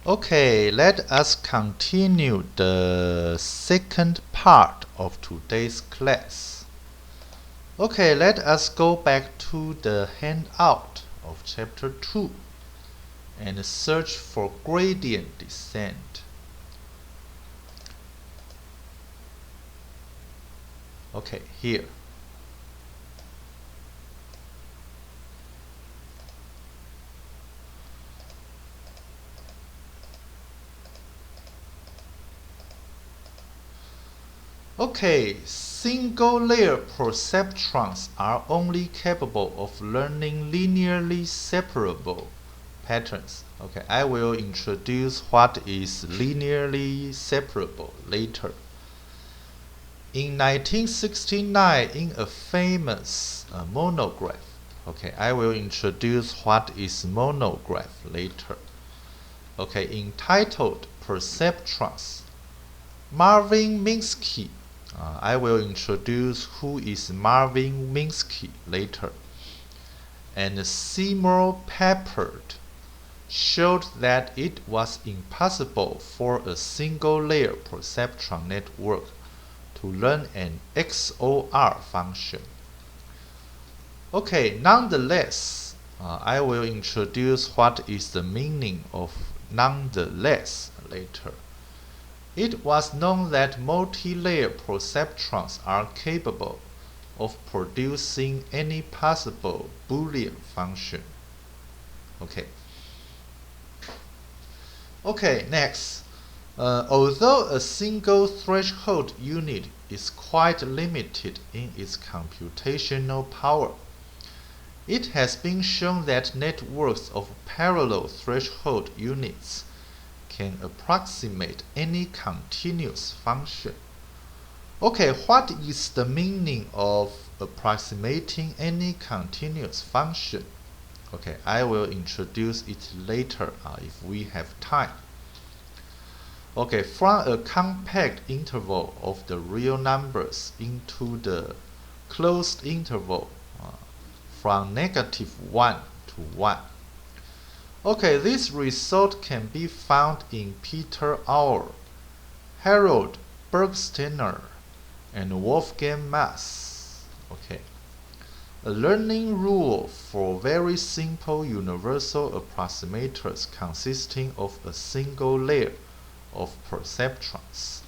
Okay, let us continue the second part of today's class. Okay, let us go back to the handout of chapter 2 and search for gradient descent. Okay, here. Okay, single layer perceptrons are only capable of learning linearly separable patterns. Okay, I will introduce what is linearly separable later. In 1969, in a famous monograph, okay, I will introduce what is monograph later. Okay, entitled Perceptrons, Marvin Minsky. I will introduce who is Marvin Minsky later. And Seymour Papert showed that it was impossible for a single layer perceptron network to learn an XOR function. Okay, nonetheless, I will introduce what is the meaning of nonetheless later. It was known that multi-layer perceptrons are capable of producing any possible Boolean function. Okay. Okay, next. Although a single threshold unit is quite limited in its computational power, it has been shown that networks of parallel threshold units can approximate any continuous function. Okay, what is the meaning of approximating any continuous function? Okay, I will introduce it later if we have time. Okay, from a compact interval of the real numbers into the closed interval from -1 to 1. Okay, this result can be found in Peter Auer, Harold Bergsteiner, and Wolfgang Mass. Okay. A learning rule for very simple universal approximators consisting of a single layer of perceptrons.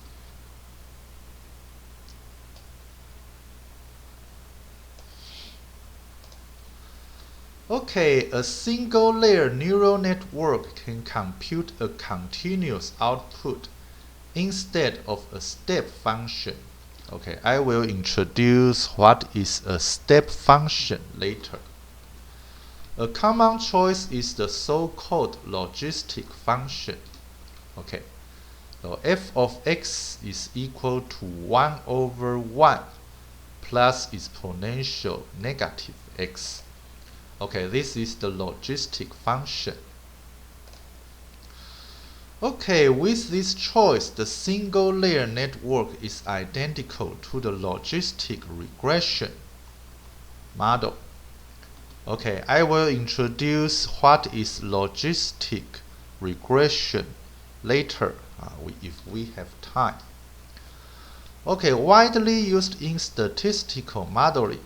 Okay, a single layer neural network can compute a continuous output instead of a step function. Okay, I will introduce what is a step function later. A common choice is the so-called logistic function. Okay, so f of x is equal to 1 over 1 plus exponential negative x. Okay, this is the logistic function. Okay, with this choice, the single layer network is identical to the logistic regression model. Okay, I will introduce what is logistic regression later if we have time. Okay, widely used in statistical modeling.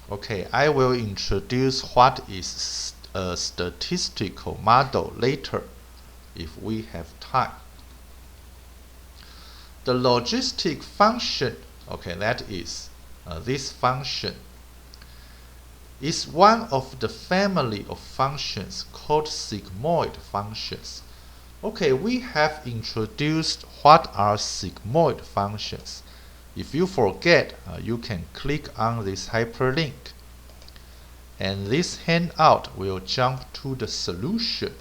Okay, I will introduce what is a statistical model later if we have time. The logistic function, okay, that is this function, is one of the family of functions called sigmoid functions. Okay, we have introduced what are sigmoid functions. If you forget, you can click on this hyperlink. And this handout will jump to the solution.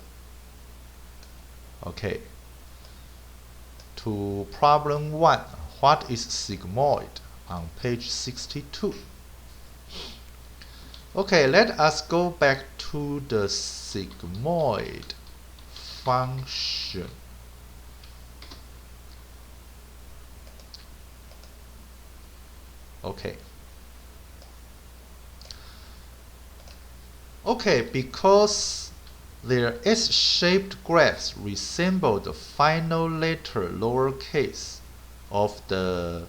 Okay. To problem 1, what is sigmoid? On page 62. Okay, let us go back to the sigmoid function. Okay. Okay, because Their S-shaped graphs resemble the final letter lowercase of the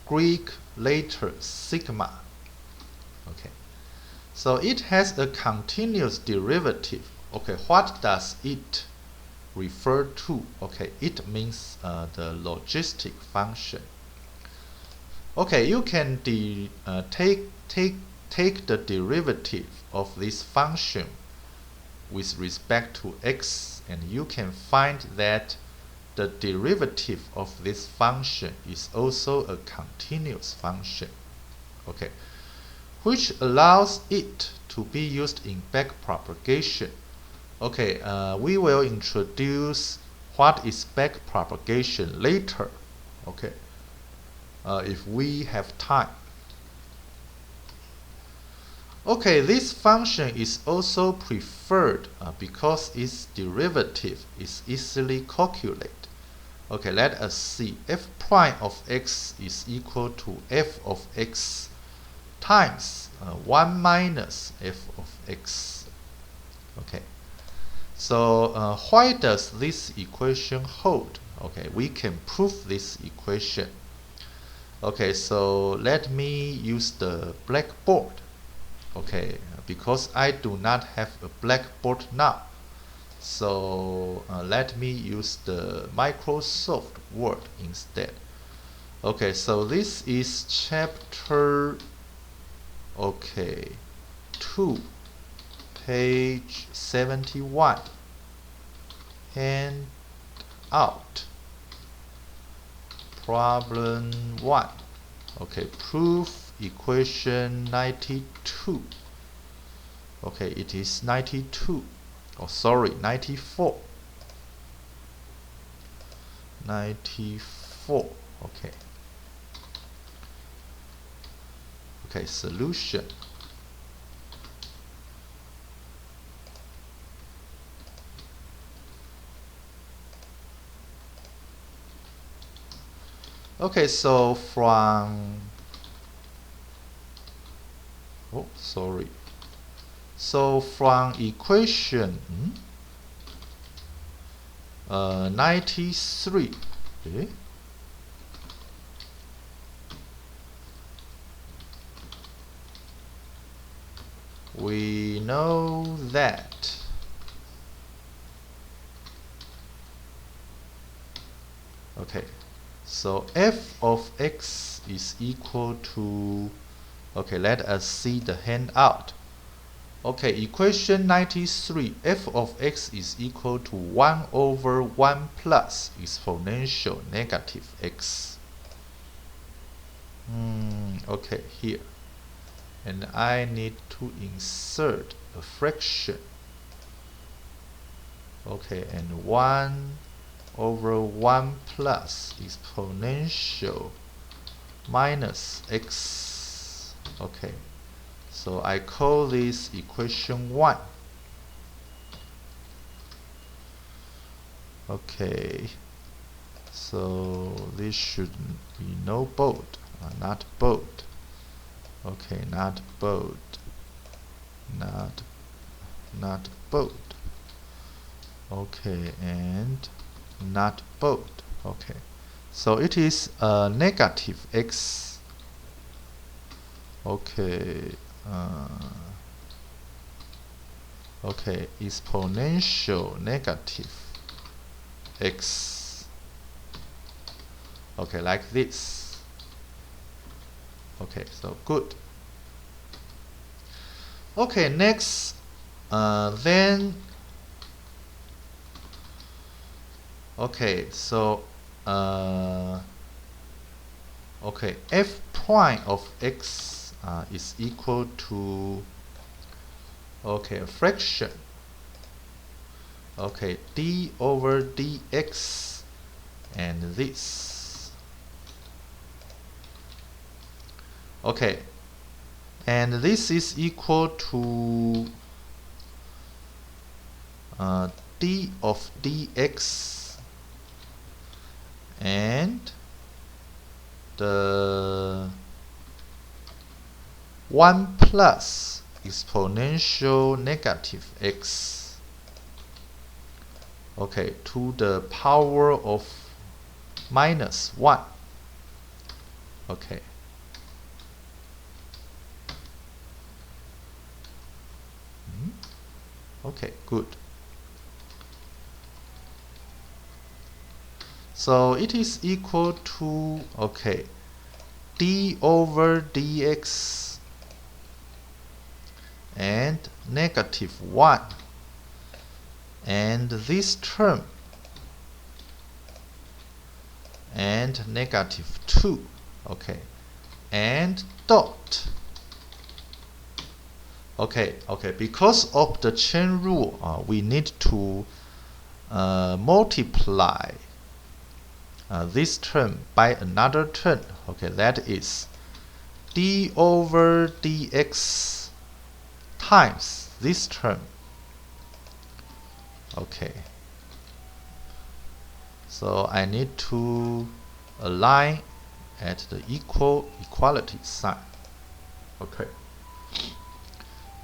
Greek letter sigma. Okay, so it has a continuous derivative. Okay, what does it refer to? Okay, it means the logistic function. Okay, you can take the derivative of this function with respect to x, and you can find that the derivative of this function is also a continuous function, okay, which allows it to be used in backpropagation. Okay, we will introduce what is backpropagation later, okay, if we have time. Okay, this function is also preferred because its derivative is easily calculated. Okay, let us see. F prime of x is equal to f of x times 1 minus f of x. Okay, so why does this equation hold? Okay, we can prove this equation. Okay, so let me use the blackboard. Okay, because I do not have a blackboard now, so let me use the Microsoft Word instead. Okay, so this is chapter 2, page 71, hand out, problem 1. Okay, proof equation 92. Okay, it is 92. Oh, sorry, 94. 94. Okay. Okay, solution. Okay, so from So from equation 93, okay, we know that so f of x is equal to, let us see the handout. Okay, equation 93, f of x is equal to 1 over 1 plus exponential negative x. Okay, here. And I need to insert a fraction. Okay, and 1 over 1 plus exponential minus x. Okay, so I call this equation 1. Okay, so this should be no bold, not bold. Okay, not bold, not bold. Okay, and not bold. Okay, so it is negative x. Okay, exponential negative x. Okay, like this. Okay, so good. Okay, next, then. Okay, so f prime of x is equal to a fraction. Okay, d over dx and this. Okay, and this is equal to d of dx and the 1 plus exponential negative x. okay, to the power of minus 1. Okay. Okay, good. So it is equal to, okay, d over dx and negative 1, and this term and negative 2, okay, and dot. Okay, because of the chain rule, we need to multiply this term by another term. Okay, that is d over dx times this term. Okay, so I need to align at the equality sign. Okay.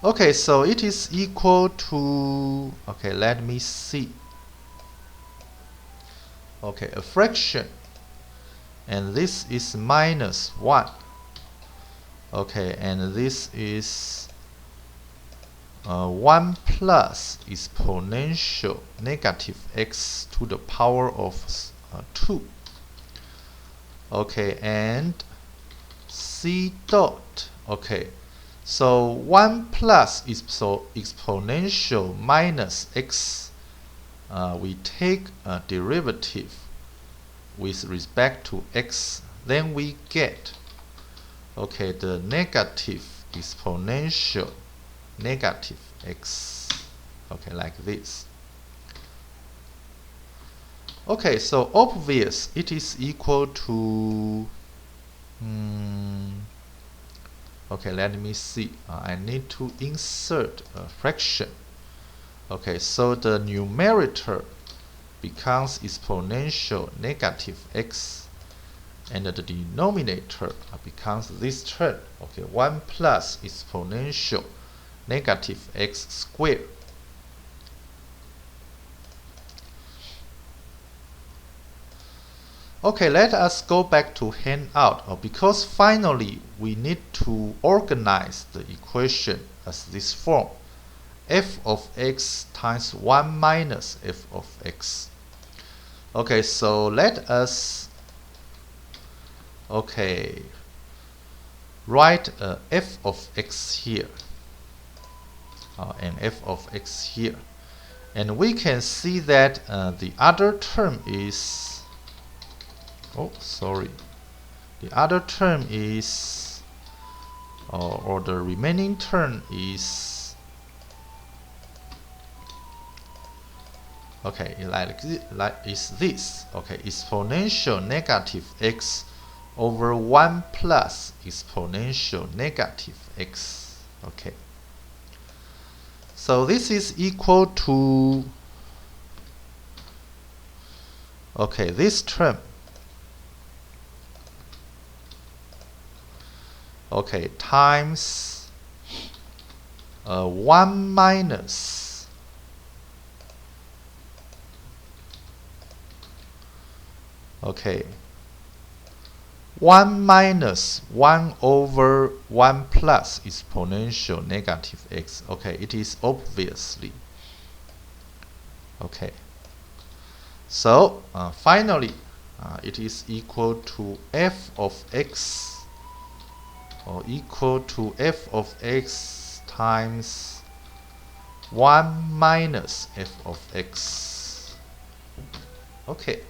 Okay, so it is equal to, okay, let me see. Okay, a fraction, and this is minus 1. Okay, and this is 1 plus exponential negative x to the power of 2. Okay, and c dot. Okay, so 1 plus exponential minus x, we take a derivative with respect to x, then we get, okay, the negative exponential negative x, okay, like this. Okay, so obvious it is equal to, okay, let me see. I need to insert a fraction. Okay, so the numerator becomes exponential negative x, and the denominator becomes this term. Okay, 1 plus exponential negative x squared. Okay, let us go back to handout, because finally we need to organize the equation as this form: f of x times 1 minus f of x. Okay, so let us, okay, write f of x here, and f of x here, and we can see that the other term is, the other term is, or the remaining term is, okay, like is this. Okay, exponential negative x over 1 plus exponential negative x. Okay, so this is equal to, okay, this term, okay, times 1 minus, okay, 1 minus 1 over 1 plus exponential negative x. Okay, it is obviously. Okay, so finally it is equal to f of x, or equal to f of x times 1 minus f of x. Okay,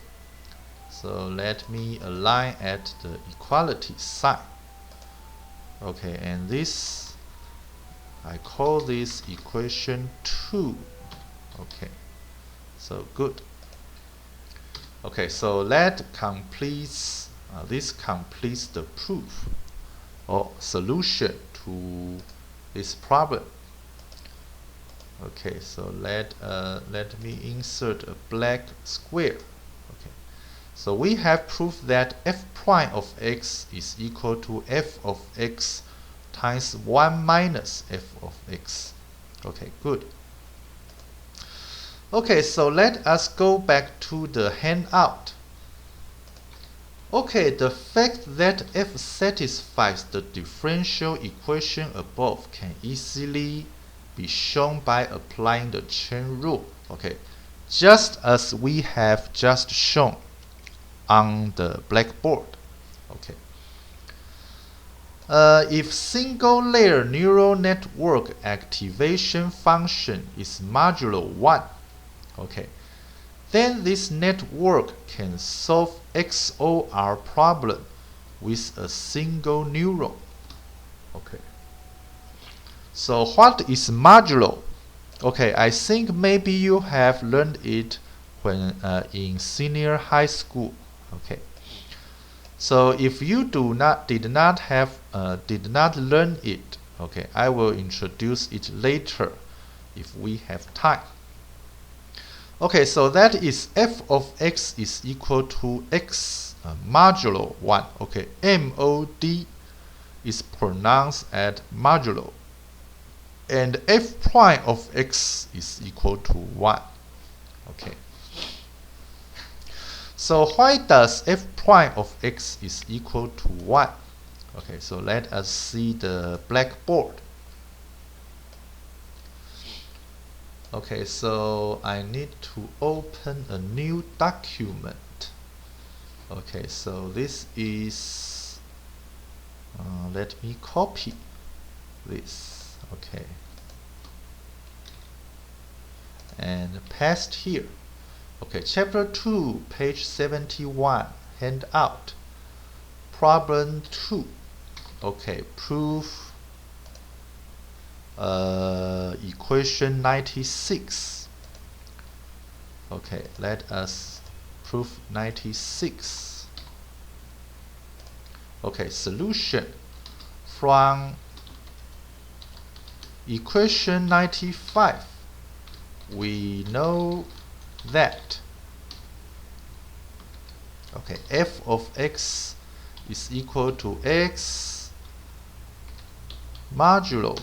so let me align at the equality sign. Okay, and this, I call this equation 2. Okay, so good. Okay, so that completes, this completes the proof or solution to this problem. Okay, so let me insert a black square. Okay, so we have proved that f prime of x is equal to f of x times 1 minus f of x. Okay, good. Okay, so let us go back to the handout. Okay, the fact that f satisfies the differential equation above can easily be shown by applying the chain rule. Okay, just as we have just shown on the blackboard. Okay. If single layer neural network activation function is modulo 1, okay, then this network can solve XOR problem with a single neuron. Okay. So what is modulo? Okay, I think maybe you have learned it when in senior high school. Okay. So if you did not learn it, okay, I will introduce it later if we have time. Okay, so that is f of x is equal to x modulo 1. Okay, MOD is pronounced as modulo. And f prime of x is equal to 1. Okay. So why does f prime of x is equal to 1? Okay, so let us see the blackboard. Okay, so I need to open a new document. Okay, so this is, let me copy this. Okay, and paste here. Okay, chapter 2, page 71, handout. Problem 2. Okay, prove equation 96. Okay, let us prove 96. Okay, solution from equation 95. We know that okay, f of x is equal to x modulo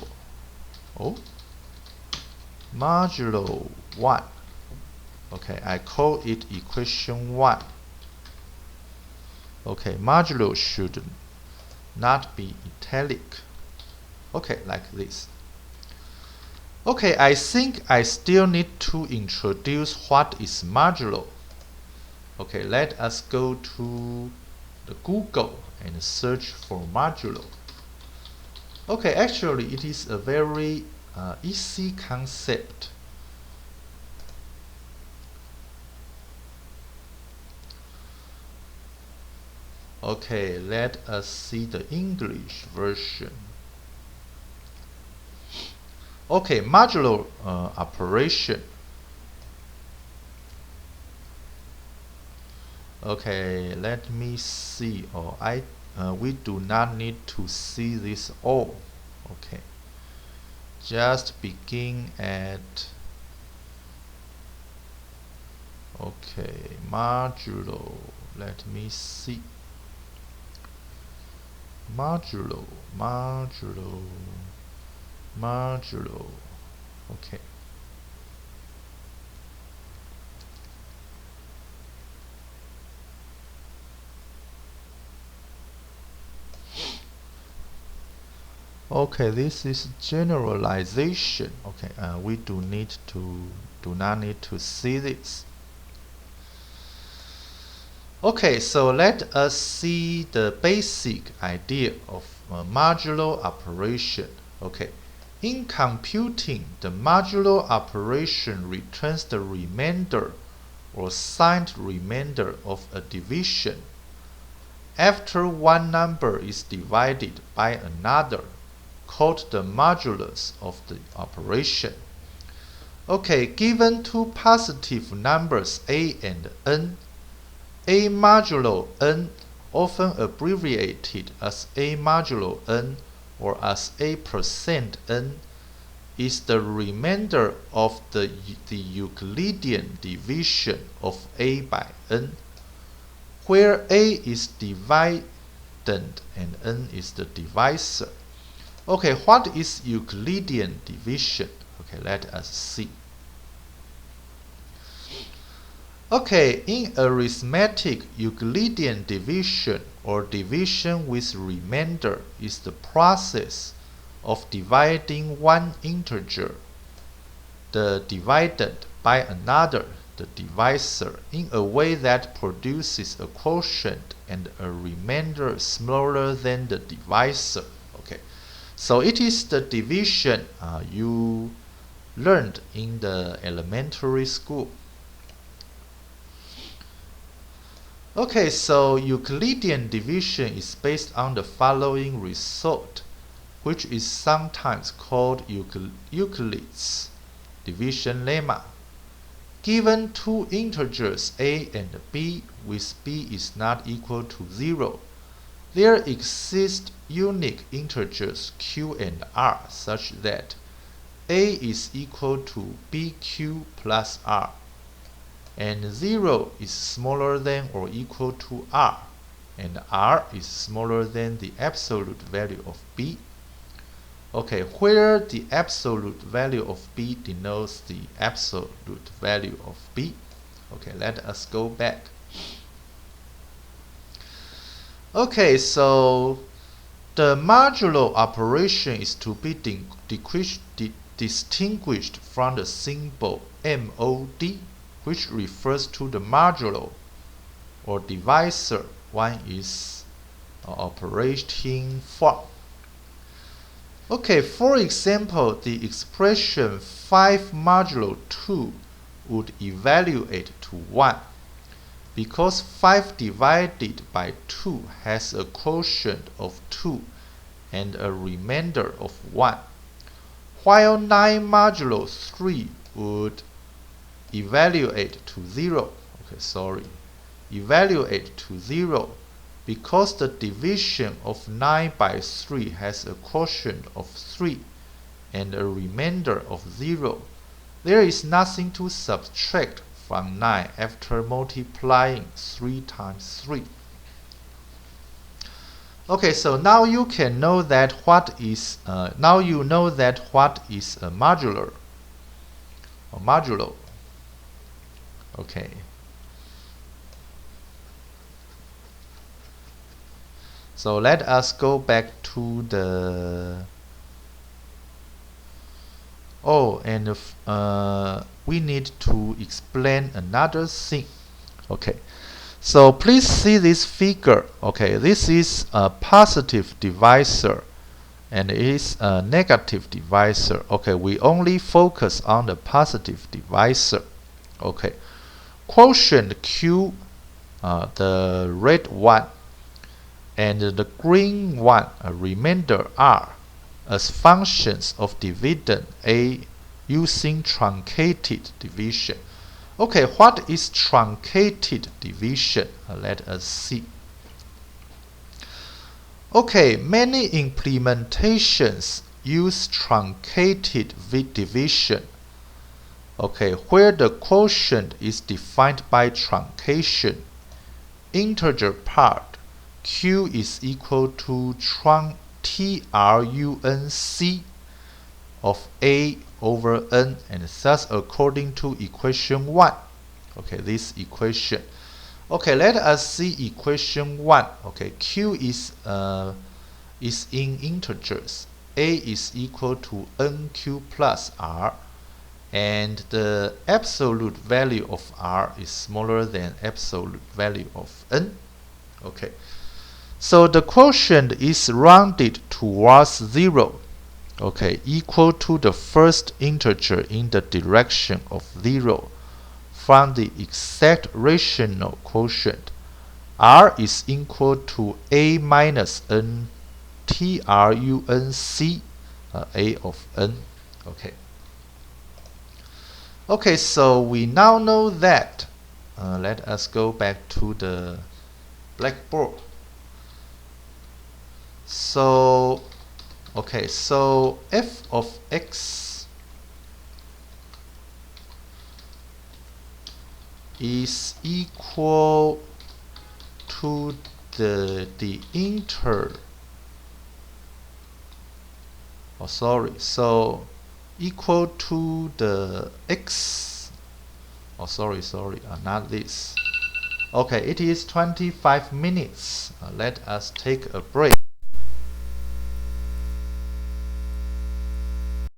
modulo 1. Okay, I call it equation 1. Okay, modulo should not be italic. Okay, like this. Okay, I think I still need to introduce what is modulo. Okay, let us go to the Google and search for modulo. Okay, actually it is a very easy concept. Okay, let us see the English version. Okay, modulo operation. Okay, let me see. We do not need to see this all. Okay, just begin at okay modulo. Let me see. Modulo. Okay. Okay, this is generalization. Okay, we do not need to see this. Okay, so let us see the basic idea of modulo operation. Okay, in computing, the modulo operation returns the remainder or signed remainder of a division after one number is divided by another, called the modulus of the operation. Okay, given two positive numbers a and n, a modulo n, often abbreviated as a modulo n or as a% n, is the remainder of the Euclidean division of a by n, where a is dividend and n is the divisor. Okay, what is Euclidean division? Okay, let us see. Okay, in arithmetic, Euclidean division or division with remainder is the process of dividing one integer, the dividend, by another, the divisor, in a way that produces a quotient and a remainder smaller than the divisor. Okay, so it is the division you learned in the elementary school. Okay, so Euclidean division is based on the following result, which is sometimes called Euclid's division lemma. Given two integers a and b, with b is not equal to 0, there exist unique integers q and r such that a is equal to bq plus r, and 0 is smaller than or equal to r, and r is smaller than the absolute value of b. Okay, where the absolute value of b denotes the absolute value of b. Okay, let us go back. Okay, so the modulo operation is to be distinguished from the symbol mod, which refers to the modulo or divisor one is operating from. Okay, for example, the expression 5 modulo 2 would evaluate to 1, because 5 divided by 2 has a quotient of 2 and a remainder of 1, while 9 modulo 3 would evaluate to 0. Evaluate to 0 because the division of 9 by 3 has a quotient of 3 and a remainder of 0. There is nothing to subtract from 9 after multiplying 3 times 3. Okay, so now you can know that what is a modular or modulo. Okay. So let us go back to the we need to explain another thing. Okay, so please see this figure. Okay, this is a positive divisor and it is a negative divisor. Okay, we only focus on the positive divisor. Okay, quotient q, the red one, and the green one, a remainder r, as functions of dividend a using truncated division. Okay, what is truncated division? Let us see. Okay, many implementations use truncated division. Okay, where the quotient is defined by truncation. Integer part q is equal to trunc of a over n, and thus according to equation 1. Okay, this equation. Okay, let us see equation 1. Okay, q is in integers. A is equal to nq plus r, and the absolute value of r is smaller than absolute value of n. Okay, so the quotient is rounded towards 0. Okay, equal to the first integer in the direction of 0 from the exact rational quotient. R is equal to a minus n trunc, a of n. Okay. Okay, so we now know that. Let us go back to the blackboard. So, okay, so f of x is equal to the equal to the x Oh, sorry, not this. Okay, it is 25 minutes. Let us take a break.